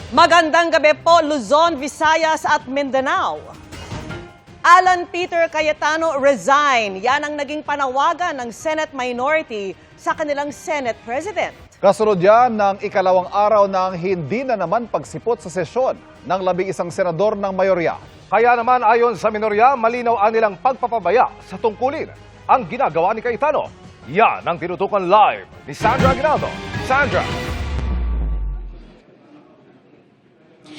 Magandang gabi po, Luzon, Visayas at Mindanao. Alan Peter Cayetano resign. Yan ang naging panawagan ng Senate minority sa kanilang Senate President. Kasunod yan ng ikalawang araw ng hindi na naman pagsipot sa sesyon ng 11 senador ng mayorya. Kaya naman ayon sa minorya, malinaw ang nilang pagpapabaya sa tungkulin ang ginagawa ni Cayetano. Yan ang tinutukan live ni Sandra Aguinaldo. Sandra!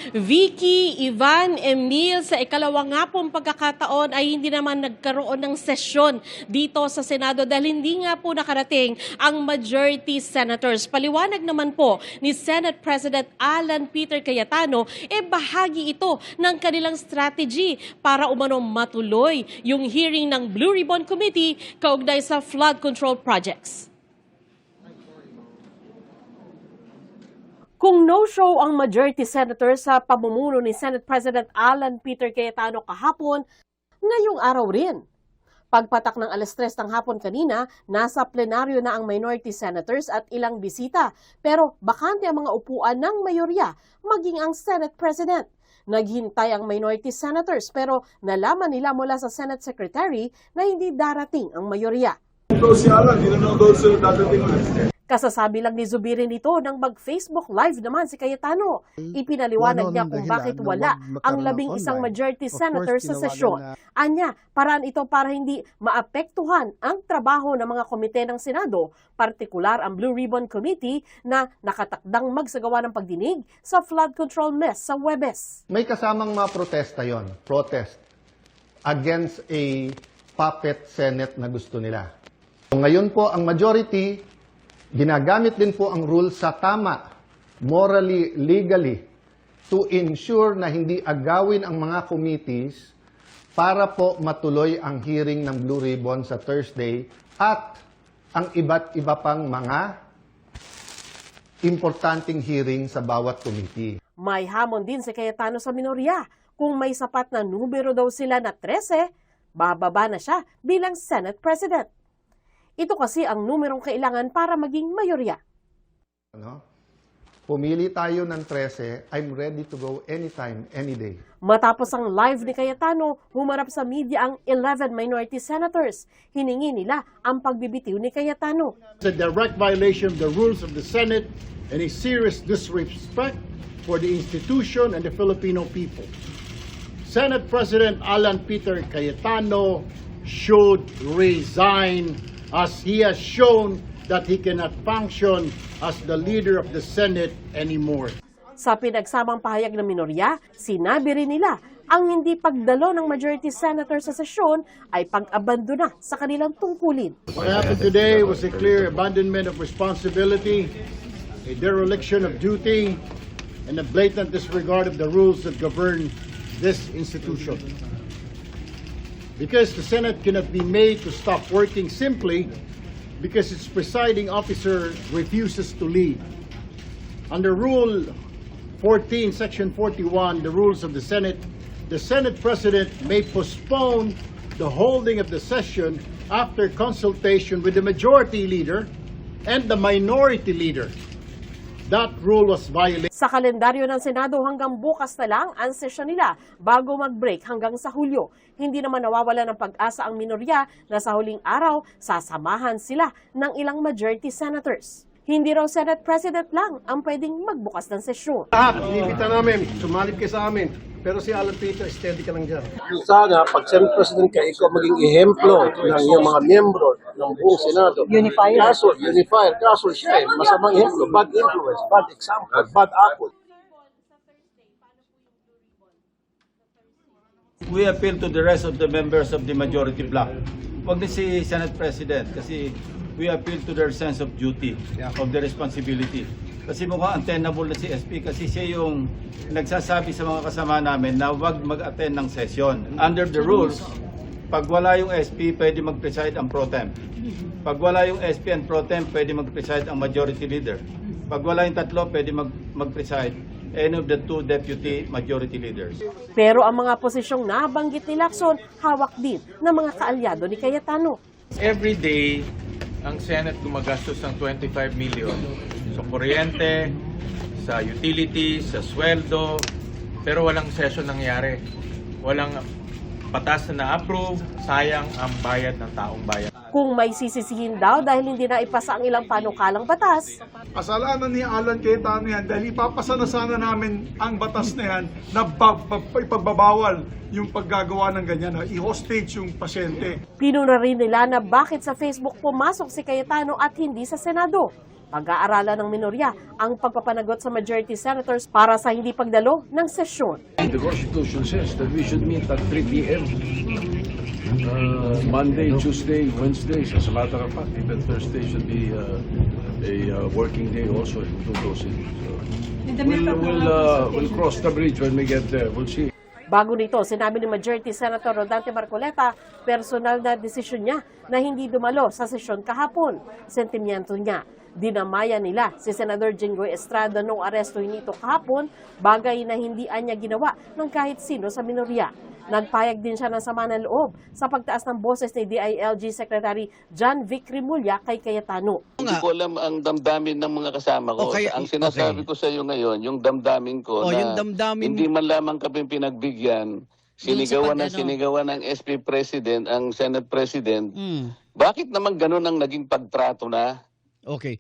Vicky, Ivan, Emil, sa ikalawang nga pong pagkakataon ay hindi naman nagkaroon ng sesyon dito sa Senado dahil hindi nga po nakarating ang majority senators. Paliwanag naman po ni Senate President Alan Peter Cayetano, bahagi ito ng kanilang strategy para umanong matuloy yung hearing ng Blue Ribbon Committee kaugnay sa flood control projects. Kung no-show ang majority senator sa pamumuno ni Senate President Alan Peter Cayetano kahapon, ngayong araw rin. Pagpatak ng alas 3 ng hapon kanina, nasa plenaryo na ang minority senators at ilang bisita. Pero bakante ang mga upuan ng mayorya, maging ang Senate President. Naghintay ang minority senators pero nalaman nila mula sa Senate Secretary na hindi darating ang mayorya. Kasasabi lang ni Zubiri nito nang mag-Facebook Live naman si Cayetano. Ipinaliwanag niya kung bakit wala ang 11 majority senator sa sesyon. Anya, paraan ito para hindi maapektuhan ang trabaho ng mga komite ng Senado, partikular ang Blue Ribbon Committee na nakatakdang magsagawa ng pagdinig sa flood control mess sa Huwebes. May kasamang mga protesta yon, protest against a puppet Senate na gusto nila. Ngayon po, ang majority ginagamit din po ang rules sa tama, morally, legally, to ensure na hindi agawin ang mga committees para po matuloy ang hearing ng Blue Ribbon sa Thursday at ang iba't iba pang mga importanteng hearing sa bawat committee. May hamon din si Cayetano sa minorya. Kung may sapat na numero daw sila na 13, bababa na siya bilang Senate President. Ito kasi ang numerong kailangan para maging mayorya. Pumili tayo ng 13, I'm ready to go anytime, any day. Matapos ang live ni Cayetano, humarap sa media ang 11 minority senators. Hiningi nila ang pagbibitiw ni Cayetano. It's a direct violation of the rules of the Senate and a serious disrespect for the institution and the Filipino people. Senate President Alan Peter Cayetano should resign as he has shown that he cannot function as the leader of the Senate anymore. Sa pinagsamang pahayag ng minorya, sinabi rin nila ang hindi pagdalo ng majority senator sa sesyon ay pag-abandona sa kanilang tungkulin. What happened today was a clear abandonment of responsibility, a dereliction of duty, and a blatant disregard of the rules that govern this institution. Because the Senate cannot be made to stop working simply because its presiding officer refuses to lead. Under Rule 14, Section 41, the rules of the Senate President may postpone the holding of the session after consultation with the majority leader and the minority leader. That rule was violated. Sa kalendaryo ng Senado hanggang bukas na lang ang sesyon nila bago mag-break hanggang sa Hulyo. Hindi naman nawawala ng pag-asa ang minorya na sa huling araw sasamahan sila ng ilang majority senators. Hindi raw Senate President lang ang pwedeng magbukas ng sesyon. Lahat, inibita namin, sumalip kayo sa amin. Pero si Alan Peter, steady ka lang dyan. Sana, pag Senate President ka, ikaw maging ehemplo ng iyong mga miyembro ng buong Senado. Unifier. Kaso siya masamang ehemplo, bad influence, bad example, bad apple. We appeal to the rest of the members of the majority bloc. Huwag na si Senate President kasi we appeal to their sense of duty, of their responsibility. Kasi mukhang untenable na si SP kasi siya yung nagsasabi sa mga kasama namin na huwag mag-attend ng session. Under the rules, pag wala yung SP, pwede mag-preside ang pro temp. Pag wala yung SP and pro temp, pwede mag-preside ang majority leader. Pag wala yung tatlo, pwede mag-preside any of the two deputy majority leaders. Pero ang mga posisyong nabanggit ni Lacson, hawak din ng mga kaalyado ni Cayetano. Every day, ang Senate gumagastos ng 25 million sa kuryente, sa utilities, sa sweldo, pero walang session nangyari. Walang batas na na-approve, sayang ang bayad ng taong bayan. Kung may sisisihin daw dahil hindi na ipasa ang ilang panukalang batas, Kasalanan ni Alan Cayetano yan dahil ipapasa na sana namin ang batas na yan na ipagbabawal yung paggagawa ng ganyan, na i-hostage yung pasyente. pinuna rin nila na bakit sa Facebook pumasok si Cayetano at hindi sa Senado. Pag-aaralan ng minorya ang pagpapanagot sa majority senators para sa hindi pagdalo ng sesyon. The Constitution says that we should meet at 3 p.m. Monday, Tuesday, Wednesdays. As a matter of fact, even Thursday should be a working day also in Tutusin. So we'll cross the bridge when we get there. We'll see. Bago nito, sinabi ni Majority Senator Rodante Marcoleta, personal na desisyon niya na hindi dumalo sa sesyon kahapon. Sentimiento niya. Dinamayan nila si Senador Jinggoy Estrada noong arestuhin nito kahapon, bagay na hindi anya ginawa ng kahit sino sa minorya. Nagpayag din siya ng sama ng loob sa pagtaas ng boses ni DILG Secretary John Vic Rimulya kay Cayetano. Hindi ko alam ang damdamin ng mga kasama ko. Ang sinasabi ko sa iyo ngayon, yung damdamin ko na hindi man lamang kami pinagbigyan, sinigawan ng SP President, ang Senate President. Bakit naman ganun ang naging pagtrato na? Okay.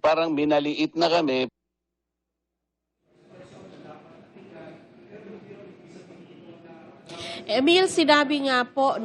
Parang minaliit na kami. Emil, sinabi nga po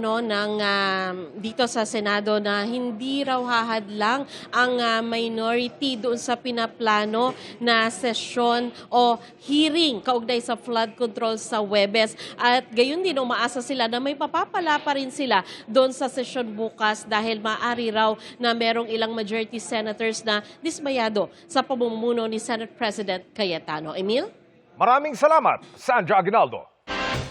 dito sa Senado na hindi raw hahadlang ang minority doon sa pinaplano na sesyon o hearing kaugnay sa flood control sa Huwebes. At gayon din, umaasa sila na may papapala pa rin sila doon sa sesyon bukas dahil maaari raw na merong ilang majority senators na dismayado sa pamumuno ni Senate President Cayetano. Emil? Maraming salamat, Sandra Aguinaldo.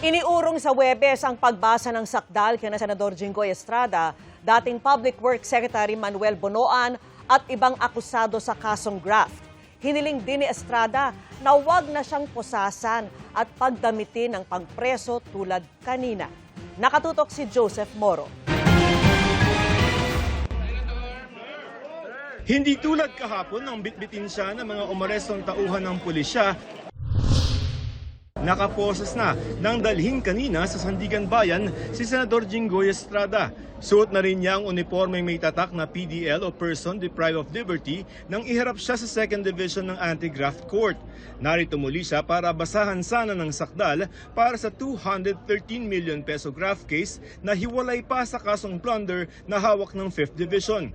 Iniurong sa Huwebes ang pagbasa ng sakdal kina Senador Jinggoy Estrada, dating Public Works Secretary Manuel Bonoan at ibang akusado sa kasong graft. Hiniling din ni Estrada na huwag na siyang posasan at pagdamitin ng pagpreso tulad kanina. Nakatutok si Joseph Moro. Hindi tulad kahapon nang bitbitin siya ng mga umarestong tauhan ng pulisya. Nakaposas na nang dalhin kanina sa Sandigan Bayan si Senador Jinggoy Estrada. Suot na rin niya ang uniformeng may tatak na PDL o Person Deprived of Liberty nang iharap siya sa 2nd Division ng Anti-Graft Court. Narito muli siya para basahan sana ng sakdal para sa 213 million peso graft case na hiwalay pa sa kasong plunder na hawak ng 5th Division.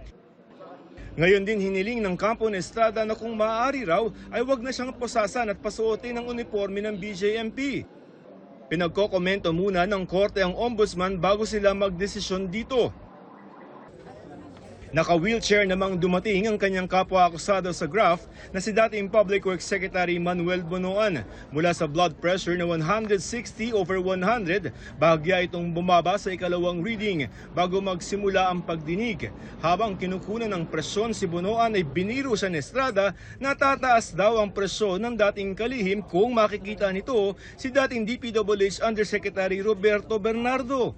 Ngayon din hiniling ng kampo ni Estrada na kung maaari raw ay wag na siyang posasan at pasuotin ng uniforme ng BJMP. Pinagkokomento muna ng korte ang ombudsman bago sila magdesisyon dito. Naka-wheelchair namang dumating ang kanyang kapwa-akusado sa graft na si dating Public Works Secretary Manuel Bonoan. Mula sa blood pressure na 160/100, bahagya itong bumaba sa ikalawang reading bago magsimula ang pagdinig. Habang kinukunan ng presyon si Bonoan ay biniro siya ni Estrada na tataas daw ang presyon ng dating kalihim kung makikita nito si dating DPWH Undersecretary Roberto Bernardo.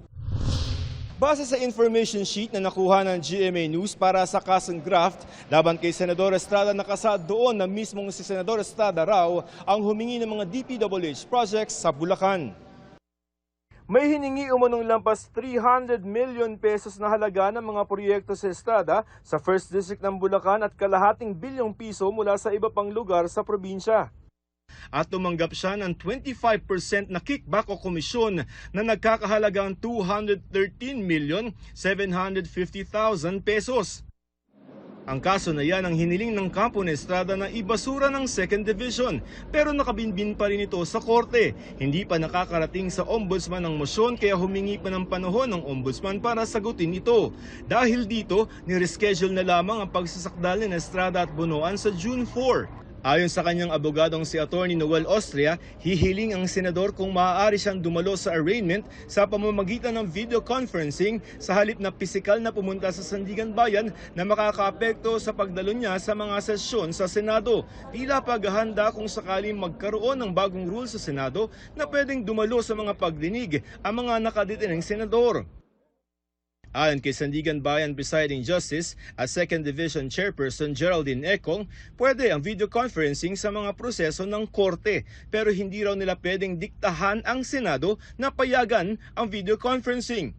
Base sa information sheet na nakuha ng GMA News para sa kasong graft laban kay Senador Estrada, nakasad doon na mismong si Senador Estrada raw ang humingi ng mga DPWH projects sa Bulacan. May hiningi umunong lampas 300 million pesos na halaga ng mga proyekto sa Estrada sa 1st District ng Bulacan at kalahating bilyong piso mula sa iba pang lugar sa probinsya. At tumanggap siya ng 25% na kickback o komisyon na nagkakahalagang 213,750,000 pesos. Ang kaso na yan ang hiniling ng kampo ni Estrada na ibasura ng 2nd Division pero nakabinbin pa rin ito sa korte. Hindi pa nakakarating sa ombudsman ang mosyon kaya humingi pa ng panahon ng ombudsman para sagutin ito. Dahil dito, nireschedule na lamang ang pagsasakdal ni Estrada at Bonoan sa June 4. Ayon sa kanyang abogadong si Attorney Noel Austria, hihiling ang senador kung maaari siyang dumalo sa arraignment sa pamamagitan ng video conferencing sa halip na pisikal na pumunta sa Sandigan Bayan na makakaapekto sa pagdalo niya sa mga sesyon sa Senado. Tila paghahanda kung sakaling magkaroon ng bagong rule sa Senado na pwedeng dumalo sa mga pagdinig ang mga nakadetaining senador. Ayon kay Sandigan Bayan Presiding Justice at 2nd Division Chairperson Geraldine Econg, pwede ang video conferencing sa mga proseso ng korte pero hindi raw nila pwedeng diktahan ang Senado na payagan ang video conferencing.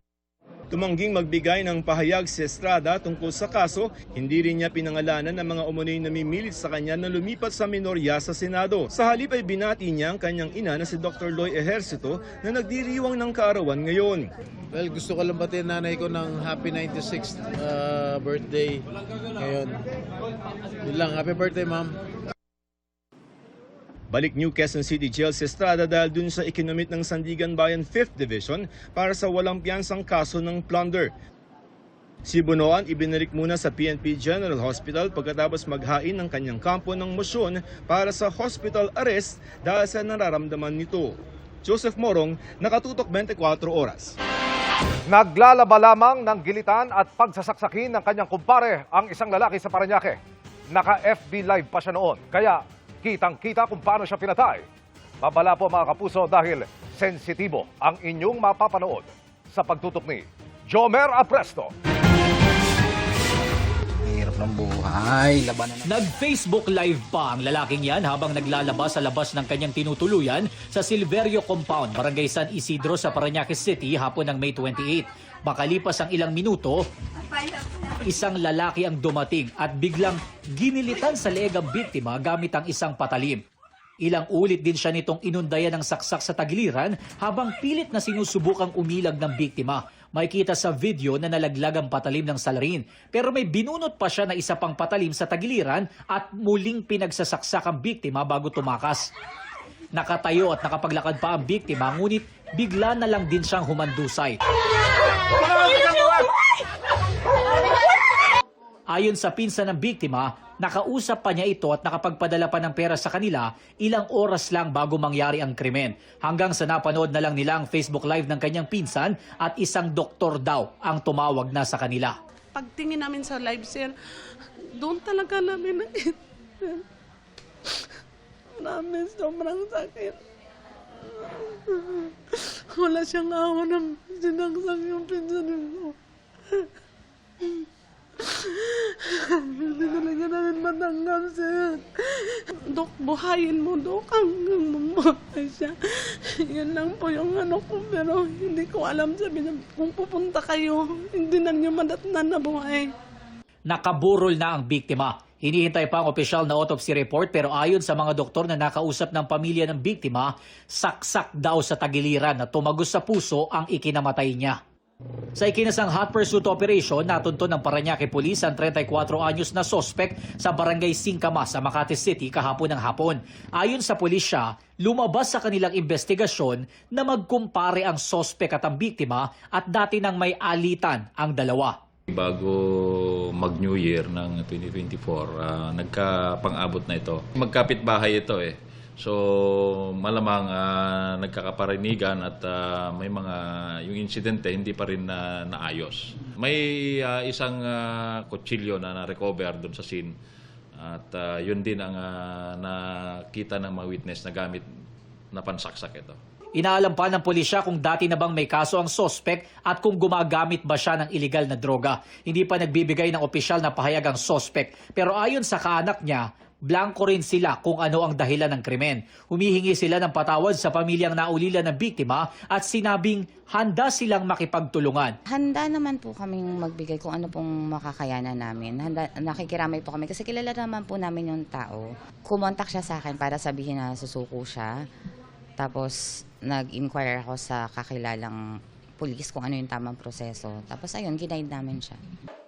Tumangging magbigay ng pahayag si Estrada tungkol sa kaso, hindi rin niya pinangalanan ng mga umunoy namimilit sa kanya na lumipat sa minorya sa Senado. Sa halip ay binati niya ang kanyang ina na si Dr. Loy Ejercito na nagdiriwang ng kaarawan ngayon. Well, gusto ko lang batiin nanay ko ng happy 96th birthday ngayon. Yun lang, happy birthday ma'am. Balik New Quezon City Jail si Estrada dahil dun sa ikinumit ng Sandigan Bayan 5th Division para sa walang piyansang kaso ng plunder. Si Bunoan ibinalik muna sa PNP General Hospital pagkatapos maghain ng kanyang kampo ng mosyon para sa hospital arrest dahil sa nararamdaman nito. Joseph Morong, Nakatutok 24 Oras. Naglalaba lamang ng gilitan at pagsasaksakin ng kanyang kumpare ang isang lalaki sa Parañaque. Naka-FB Live pa siya noon, kaya kitang-kita kung paano siya pinatay. Babala po mga kapuso dahil sensitibo ang inyong mapapanood sa pagtutok ni Jomer Apresto. Hirap ng buhay, labanan na. Nag-Facebook Live pa ang lalaking yan habang naglalaba sa labas ng kanyang tinutuluyan sa Silverio Compound, Barangay San Isidro sa Parañaque City hapon ng May 28. Makalipas ang ilang minuto, isang lalaki ang dumating at biglang ginilitan sa leeg ang biktima gamit ang isang patalim. Ilang ulit din siya nitong inundayan ng saksak sa tagiliran habang pilit na sinusubukang umilag ng biktima. Makikita sa video na nalaglag ang patalim ng salarin pero may binunot pa siya na isa pang patalim sa tagiliran at muling pinagsasaksak ang biktima bago tumakas. Nakatayo at nakapaglakad pa ang biktima ngunit bigla na lang din siyang humandusay. Ayon sa pinsan ng biktima, nakausap pa niya ito at nakapagpadala pa ng pera sa kanila ilang oras lang bago mangyari ang krimen. Hanggang sa napanood na lang nila ang Facebook Live ng kanyang pinsan at isang doktor daw ang tumawag na sa kanila. Pagtingin namin sa live, sir, doon talaga namin namin sobrang sakit. Wala siyang awa ng sinaksak yung pinsan mo. Hindi talaga namin matanggap, sir. Dok, buhayin mo, Dok, hanggang mabuhay siya. Yan lang po yung ano ko, pero hindi ko alam, sabi niya, kung pupunta kayo, hindi na niyo madatnan na buhay. Nakaburol na ang biktima. Hinihintay pa ang opisyal na autopsy report pero ayon sa mga doktor na nakausap ng pamilya ng biktima, saksak daw sa tagiliran na tumagos sa puso ang ikinamatay niya. Sa ikinasang hot pursuit operation, natunto ng Parañaque Police ang 34 anyos na sospek sa Barangay Singkama sa Makati City kahapon ng hapon. Ayon sa pulisya, lumabas sa kanilang investigasyon na magkumpare ang sospek at ang biktima at dati nang may alitan ang dalawa. Bago mag-New Year ng 2024, nagkapang-abot na ito. Magkapit-bahay ito eh. So malamang nagkakaparinigan at may mga yung insidente hindi pa rin naayos. May isang kutsilyo na na-recover doon sa scene at yun din ang nakita ng mga witness na gamit na pansaksak ito. Inaalam pa ng pulisya kung dati na bang may kaso ang sospek at kung gumagamit ba siya ng iligal na droga. Hindi pa nagbibigay ng opisyal na pahayag ang sospek pero ayon sa kaanak niya, blanko rin sila kung ano ang dahilan ng krimen. Humihingi sila ng patawad sa pamilyang naulila ng biktima at sinabing handa silang makipagtulungan. Handa naman po kaming magbigay kung ano pong makakayanan namin. Nakikiramay po kami kasi kilala naman po namin yung tao. Kumontak siya sa akin para sabihin na susuko siya. Tapos nag-inquire ako sa kakilalang pulis kung ano yung tamang proseso. Tapos ayun, ginaid namin siya.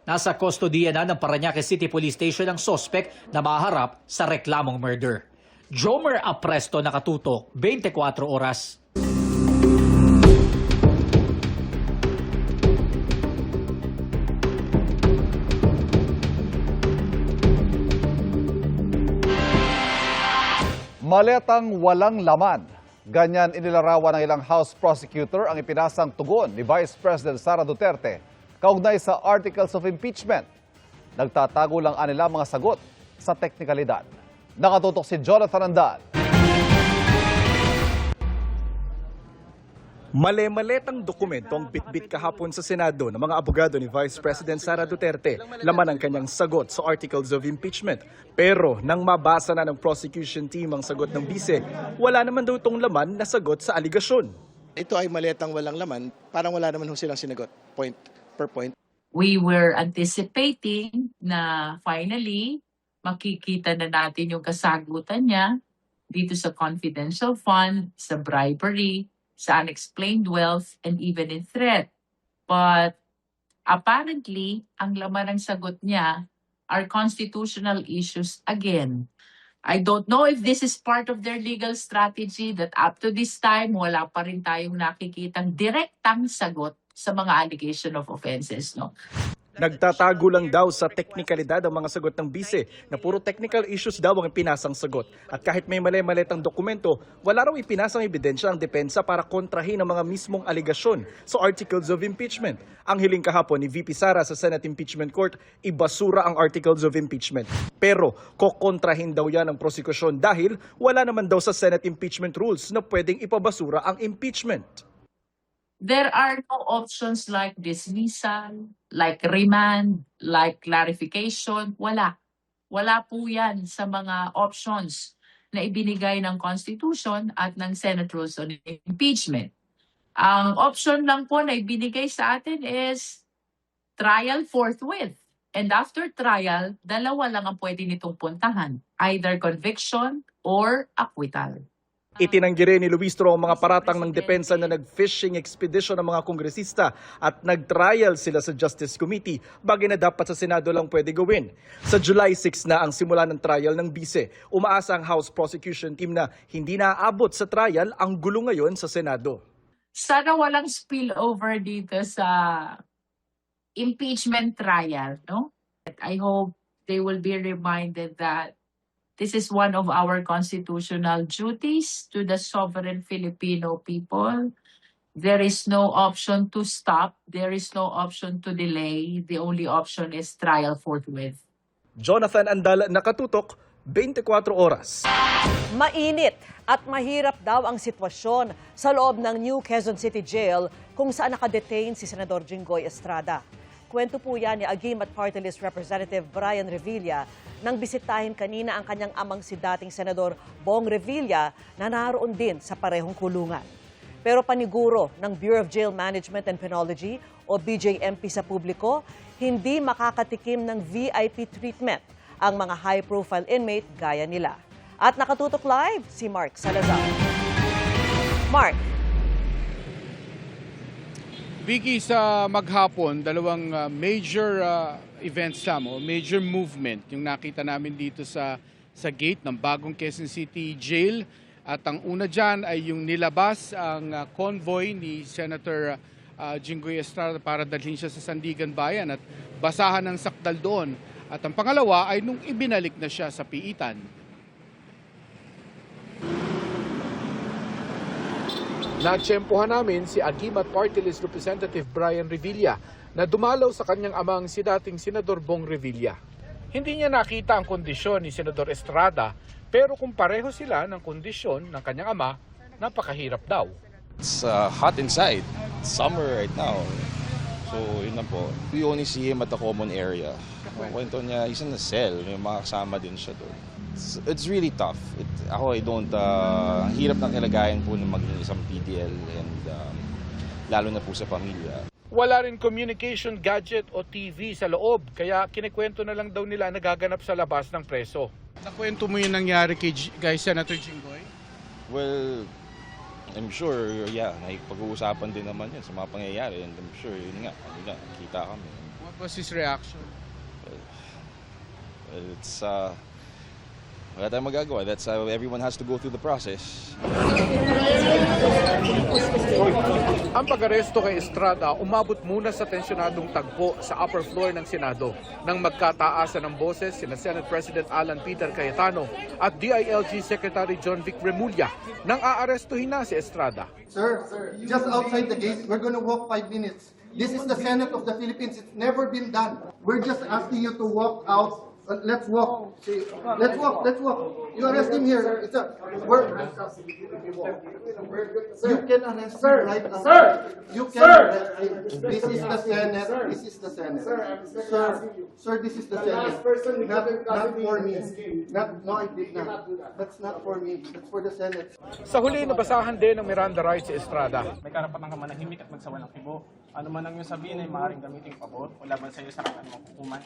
Nasa kustodiya na ng Parañaque City Police Station ang sospek na maharap sa reklamong murder. Jomer Apresto, Nakatutok, 24 Oras. Maletang walang laman. Ganyan inilarawan ng ilang House prosecutor ang ipinasang tugon ni Vice President Sara Duterte kaugnay sa Articles of Impeachment. Nagtatago lang anila mga sagot sa teknikalidad. Nakatutok si Jonathan Andal. Male-maletang dokumento ang bitbit kahapon sa Senado ng mga abogado ni Vice President Sara Duterte, laman ang kanyang sagot sa articles of impeachment. Pero nang mabasa na ng prosecution team ang sagot ng bise, wala naman daw itong laman na sagot sa aligasyon. Ito ay maletang walang laman, parang wala naman silang sinagot, point per point. We were anticipating na finally makikita na natin yung kasagutan niya dito sa confidential fund, sa bribery, sa unexplained wealth, and even in threat. But apparently, ang laman ng sagot niya are constitutional issues again. I don't know if this is part of their legal strategy that up to this time, wala pa rin tayong nakikitang direktang sagot sa mga allegation of offenses. No? Nagtatago lang daw sa teknikalidad ang mga sagot ng bise na puro technical issues daw ang ipinasang sagot. At kahit may mali-malitang dokumento, wala raw ipinasang ebidensya ang depensa para kontrahin ang mga mismong aligasyon sa articles of impeachment. Ang hiling kahapon ni VP Sara sa Senate Impeachment Court, ibasura ang articles of impeachment. Pero kokontrahin daw yan ang prosekusyon dahil wala naman daw sa Senate impeachment rules na pwedeng ipabasura ang impeachment. There are no options like dismissal, like remand, like clarification. Wala. Wala po yan sa mga options na ibinigay ng Constitution at ng Senate Rules on Impeachment. Ang option lang po na ibinigay sa atin is trial forthwith. And after trial, dalawa lang ang pwede nitong puntahan. Either conviction or acquittal. Itinanggi rin ni Luistro ang mga paratang ng depensa na nag-fishing expedition ng mga kongresista at nag-trial sila sa Justice Committee, bagay na dapat sa Senado lang pwede gawin. Sa July 6 na ang simula ng trial ng bise. Umaasa ang House Prosecution Team na hindi naaabot sa trial ang gulo ngayon sa Senado. Sana walang spillover dito sa impeachment trial. No? I hope they will be reminded that this is one of our constitutional duties to the sovereign Filipino people. There is no option to stop. There is no option to delay. The only option is trial forthwith. Jonathan Andal, Nakatutok, 24 oras. Mainit at mahirap daw ang sitwasyon sa loob ng New Quezon City Jail kung saan nakadetain si Senador Jinggoy Estrada. Kwento po yan ni Agimat Party List Representative Brian Revilla nang bisitahin kanina ang kanyang amang si dating Senador Bong Revilla na naroon din sa parehong kulungan. Pero paniguro ng Bureau of Jail Management and Penology o BJMP sa publiko, hindi makakatikim ng VIP treatment ang mga high-profile inmate gaya nila. At nakatutok live si Mark Salazar. Mark. Vicky, sa maghapon, dalawang major events o major movement yung nakita namin dito sa gate ng bagong Quezon City Jail. At ang una dyan ay yung nilabas ang convoy ni Senator Jinggoy Estrada para dalhin siya sa Sandigan Bayan at basahan ng sakdal doon. At ang pangalawa ay nung ibinalik na siya sa piitan. Natsyempohan namin si Agimat Party List Representative Brian Revilla na dumalaw sa kanyang amang si dating Senador Bong Revilla. Hindi niya nakita ang kondisyon ni Senador Estrada pero kung pareho sila ng kondisyon ng kanyang ama, napakahirap daw. It's hot inside. It's summer right now. So yun na po. We only see him at the common area. Ang kwento niya, he's in the cell. May mga kasama din siya doon. It's really tough. Hirap ng kalagayan po ng maging isang PDL and lalo na po sa pamilya. Wala rin communication gadget o TV sa loob, kaya kinikwento na lang daw nila nagaganap sa labas ng preso. Nakwento mo yung nangyari kay Senator Jinggoy? Well, I'm sure, nakipag-uusapan din naman yun sa mga pangyayari and I'm sure, yun nga, kita kami. What was his reaction? Well, it's wala tayong magagawa. That's how everyone has to go through the process. Ang pag-aresto kay Estrada umabot muna sa tensyonadong tagpo sa upper floor ng Senado nang magkataasan ng boses sina Senate President Alan Peter Cayetano at DILG Secretary John Vic Remulla nang aarestuhin na si Estrada. Sir, just outside the gate, we're going to walk 5 minutes. This is the Senate of the Philippines. It's never been done. We're just asking you to walk out Let's walk. See, let's walk. You arrest him here. You can arrest him right now. Sir! You can arrest him. This is the Senate. This is the Senate. Sir, this is the Senate. Not for me. No, I did not. That's not for me. That's for the Senate. Sa huli, nabasahan din ng Miranda rights si Estrada. May karapatan ka manahimik at magsawalang kibo. Ano man ang iyong sabihin ay maaaring gamitin pabor o laban sa iyo sa kanilang hukuman.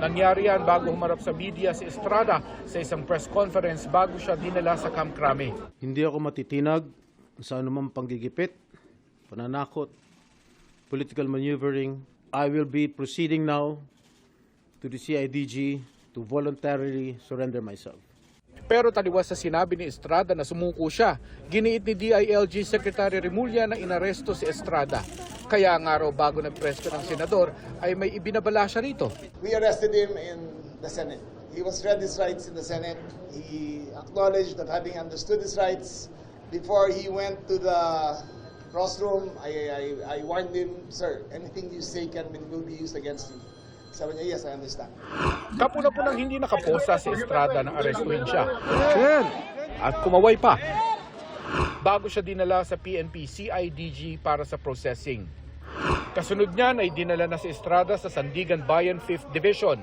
Nangyari yan bago humarap sa media si Estrada sa isang press conference bago siya dinala sa Camp Crame. Hindi ako matitinag sa anumang panggigipit, pananakot, political maneuvering. I will be proceeding now to the CIDG to voluntarily surrender myself. Pero taliwas sa sinabi ni Estrada na sumuko siya, giniit ni DILG Secretary Remulla na inaresto si Estrada. Kaya nga raw bago nagpresto ng senador ay may ibinabala siya rito. We arrested him in the Senate. He was read his rights in the Senate. He acknowledged that having understood his rights before he went to the rostrum, I warned him, sir, anything you say will be used against you. Sabi niya, yes, I understand. Kapuna-punang hindi nakaposa si Estrada na arestuhin siya. At kumaway pa. Bago siya dinala sa PNP CIDG para sa processing. Kasunod niyan ay dinala na si Estrada sa Sandigan Bayan 5th Division,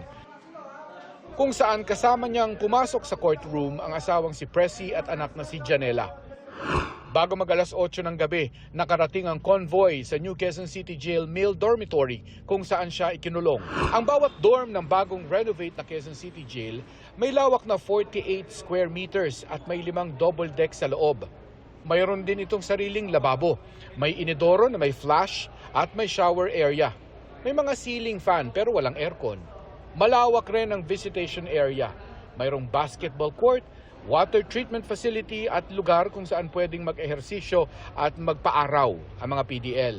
kung saan kasama niyang pumasok sa courtroom ang asawang si Presi at anak na si Janela. Bago mag-alas 8 ng gabi, nakarating ang convoy sa New Quezon City Jail male dormitory kung saan siya ikinulong. Ang bawat dorm ng bagong renovate na Quezon City Jail may lawak na 48 square meters at may 5 double deck sa loob. Mayroon din itong sariling lababo, may inidoro na may flash at may shower area. May mga ceiling fan pero walang aircon. Malawak rin ang visitation area. Mayroong basketball court, water treatment facility at lugar kung saan pwedeng mag-ehersisyo at magpaaraw ang mga PDL.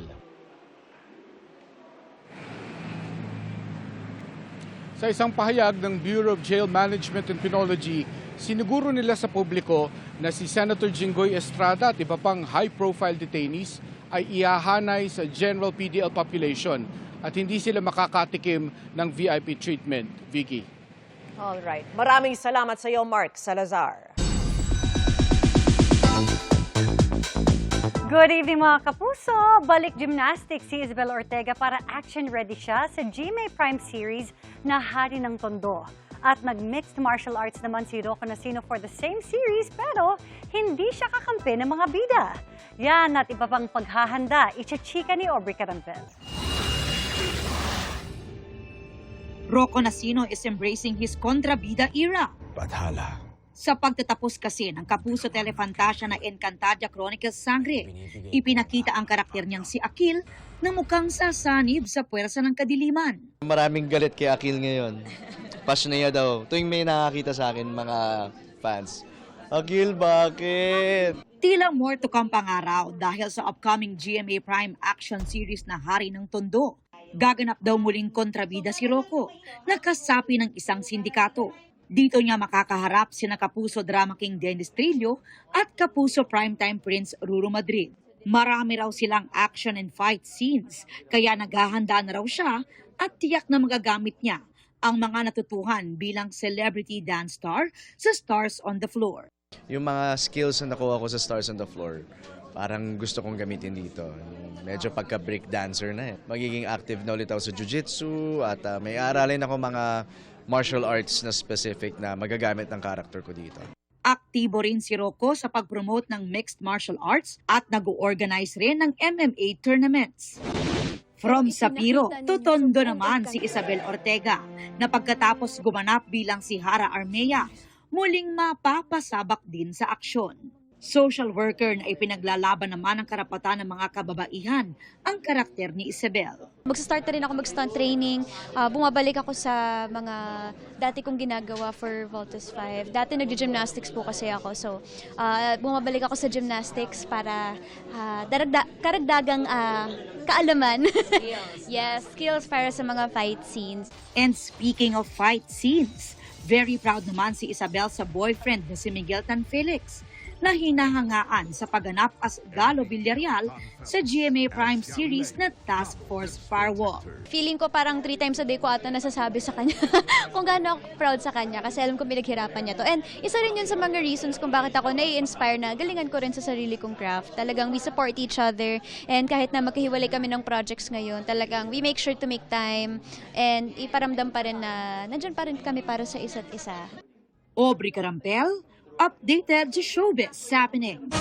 Sa isang pahayag ng Bureau of Jail Management and Penology, siniguro nila sa publiko na si Senator Jinggoy Estrada at iba pang high-profile detainees ay ihahanay sa general PDL population at hindi sila makakatikim ng VIP treatment. Vicky. Alright. Maraming salamat sa iyo, Mark Salazar. Good evening mga kapuso! Balik gymnastics si Isabel Ortega para action-ready siya sa GMA Prime Series na Hari ng Tondo. At nag-mixed martial arts naman si Rocco Nacino for the same series pero hindi siya kakampi ng mga bida. Yan at iba pang paghahanda, ichachika ni Aubrey Carampel. Rocco Nacino is embracing his kontrabida era. Bathala. Sa pagtatapos kasi ng Kapuso Telefantasia na Encantadia Chronicles Sangre, ipinakita ang karakter niyang si Akil na mukhang sasanib sa puwersa ng kadiliman. Maraming galit kay Akil ngayon. Passionate daw. Tuwing may nakakita sa akin mga fans, Akil, bakit? Tila more to come pangaraw dahil sa upcoming GMA Prime action series na Hari ng Tondo. Gaganap daw muling kontrabida si Rocco, nakasapi ng isang sindikato. Dito niya makakaharap sina Kapuso Drama King Dennis Trillo at Kapuso Primetime Prince Ruru Madrid. Marami raw silang action and fight scenes, kaya naghahanda na raw siya at tiyak na magagamit niya ang mga natutuhan bilang celebrity dance star sa Stars on the Floor. Yung mga skills na nakuha ko sa Stars on the Floor, parang gusto kong gamitin dito. Medyo pagka-break dancer na eh. Magiging active na ulit ako sa jiu-jitsu at may aralin ako mga martial arts na specific na magagamit ng character ko dito. Aktibo rin si Rocco sa pag-promote ng mixed martial arts at nag-organize rin ng MMA tournaments. From Sapiro, Totondo naman si Isabel Ortega na pagkatapos gumanap bilang si Hara Armea, muling mapapasabak din sa aksyon. Social worker na ipinaglalaban naman ang karapatan ng mga kababaihan ang karakter ni Isabel. Magsastart na rin ako mag-stunt training. Bumabalik ako sa mga dati kong ginagawa for Voltus 5. Dati nag-gymnastics po kasi ako. So, bumabalik ako sa gymnastics para karagdagang kaalaman. Yes, skills para sa mga fight scenes. And speaking of fight scenes, very proud naman si Isabel sa boyfriend na si Miguel Tan Felix. na hinahangaan sa pagganap as Galo Villarreal sa GMA Prime series na Task Force Firewall. Feeling ko parang 3 times a day ko ata nasasabi sa kanya kung gaano ako proud sa kanya kasi alam ko pinaghirapan niya to. And isa rin yun sa mga reasons kung bakit ako nai-inspire na galingan ko rin sa sarili kong craft. Talagang we support each other and kahit na magkahiwalay kami ng projects ngayon, talagang we make sure to make time and iparamdam pa rin na nandyan pa rin kami para sa isa't isa. Aubrey Carampel, updated sa Showbiz Happening.